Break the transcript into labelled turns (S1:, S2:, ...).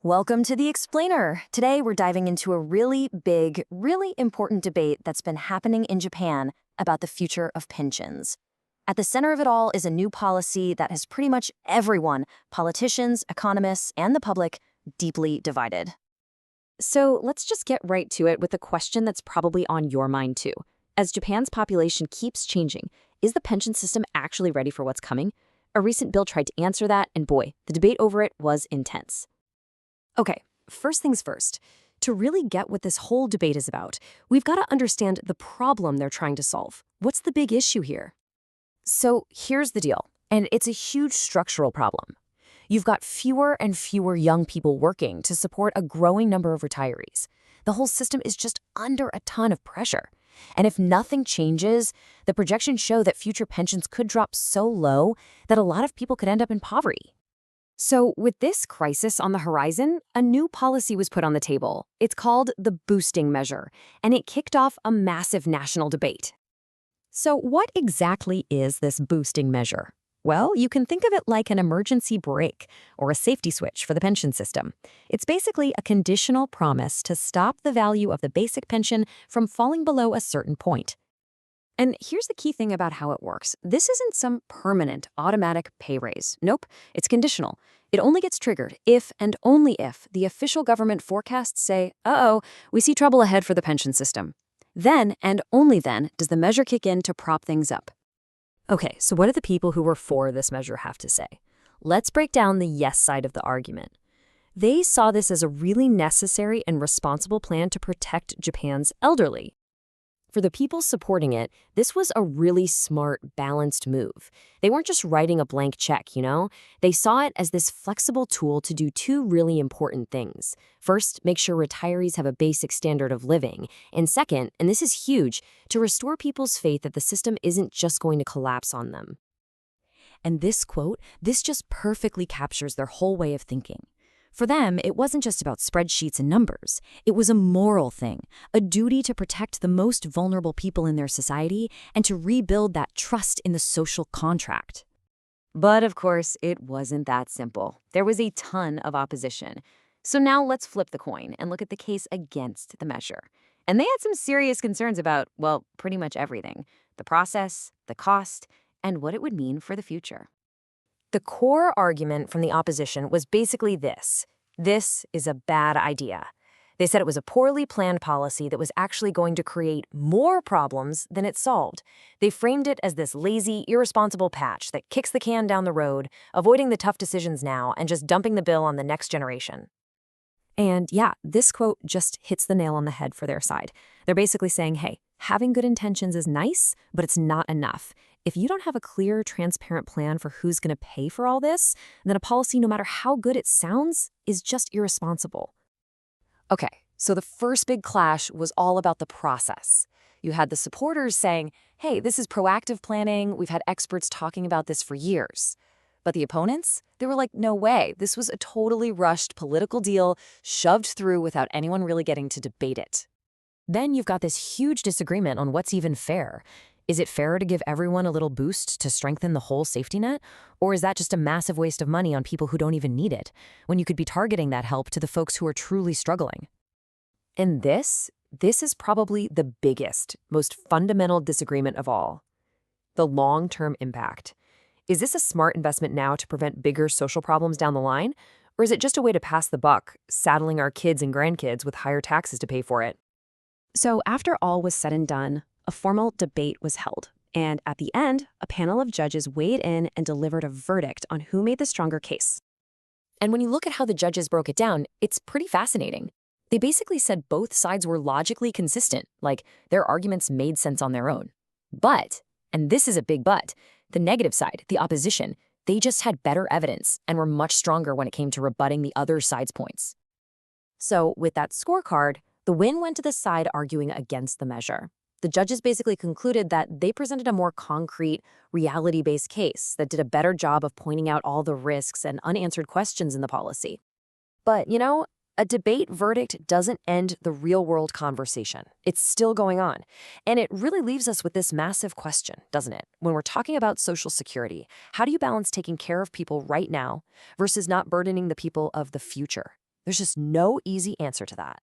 S1: Welcome to The Explainer. Today we're diving into a really big, really important debate that's been happening in Japan about the future of pensions. At the center of it all is a new policy that has pretty much everyone, politicians, economists, and the public, deeply divided.
S2: So let's just get right to it with a question that's probably on your mind too. As Japan's population keeps changing, is the pension system actually ready for what's coming? A recent bill tried to answer that, and boy, the debate over it was intense.
S3: Okay, first things first. To really get what this whole debate is about, we've got to understand the problem they're trying to solve. What's the big issue here?
S1: So here's the deal, and it's a huge structural problem. You've got fewer and fewer young people working to support a growing number of retirees. The whole system is just under a ton of pressure. And if nothing changes, the projections show that future pensions could drop so low that a lot of people could end up in poverty.
S3: So with this crisis on the horizon, a new policy was put on the table. It's called the boosting measure, and it kicked off a massive national debate. So what exactly is this boosting measure? Well, you can think of it like an emergency brake or a safety switch for the pension system. It's basically a conditional promise to stop the value of the basic pension from falling below a certain point. And here's the key thing about how it works. This isn't some permanent, automatic pay raise. Nope, it's conditional. It only gets triggered if and only if the official government forecasts say, uh-oh, we see trouble ahead for the pension system. Then, and only then, does the measure kick in to prop things up. Okay, so what do the people who were for this measure have to say? Let's break down the yes side of the argument. They saw this as a really necessary and responsible plan to protect Japan's elderly. For the people supporting it, this was a really smart, balanced move. They weren't just writing a blank check, you know? They saw it as this flexible tool to do two really important things. First, make sure retirees have a basic standard of living. And second, and this is huge, to restore people's faith that the system isn't just going to collapse on them. And this quote, this just perfectly captures their whole way of thinking. For them, it wasn't just about spreadsheets and numbers. It was a moral thing, a duty to protect the most vulnerable people in their society and to rebuild that trust in the social contract. But of course, it wasn't that simple. There was a ton of opposition. So now let's flip the coin and look at the case against the measure. And they had some serious concerns about, well, pretty much everything: the process, the cost, and what it would mean for the future. The core argument from the opposition was basically this: this is a bad idea. They said it was a poorly planned policy that was actually going to create more problems than it solved. They framed it as this lazy, irresponsible patch that kicks the can down the road, avoiding the tough decisions now and just dumping the bill on the next generation. And yeah, this quote just hits the nail on the head for their side. They're basically saying, hey, having good intentions is nice, but it's not enough. If you don't have a clear, transparent plan for who's going to pay for all this, then a policy, no matter how good it sounds, is just irresponsible. Okay, so the first big clash was all about the process. You had the supporters saying, hey, this is proactive planning. We've had experts talking about this for years. But the opponents, they were like, no way. This was a totally rushed political deal shoved through without anyone really getting to debate it. Then you've got this huge disagreement on what's even fair. Is it fair to give everyone a little boost to strengthen the whole safety net? Or is that just a massive waste of money on people who don't even need it, when you could be targeting that help to the folks who are truly struggling? And this is probably the biggest, most fundamental disagreement of all: the long-term impact. Is this a smart investment now to prevent bigger social problems down the line? Or is it just a way to pass the buck, saddling our kids and grandkids with higher taxes to pay for it? So after all was said and done, a formal debate was held, and at the end, a panel of judges weighed in and delivered a verdict on who made the stronger case. And when you look at how the judges broke it down, it's pretty fascinating. They basically said both sides were logically consistent, like their arguments made sense on their own. But, and this is a big but, the negative side, the opposition, they just had better evidence and were much stronger when it came to rebutting the other side's points. So with that scorecard, the win went to the side arguing against the measure. The judges basically concluded that they presented a more concrete, reality-based case that did a better job of pointing out all the risks and unanswered questions in the policy. But, you know, a debate verdict doesn't end the real-world conversation. It's still going on. And it really leaves us with this massive question, doesn't it? When we're talking about Social Security, how do you balance taking care of people right now versus not burdening the people of the future?
S1: There's just no easy answer to that.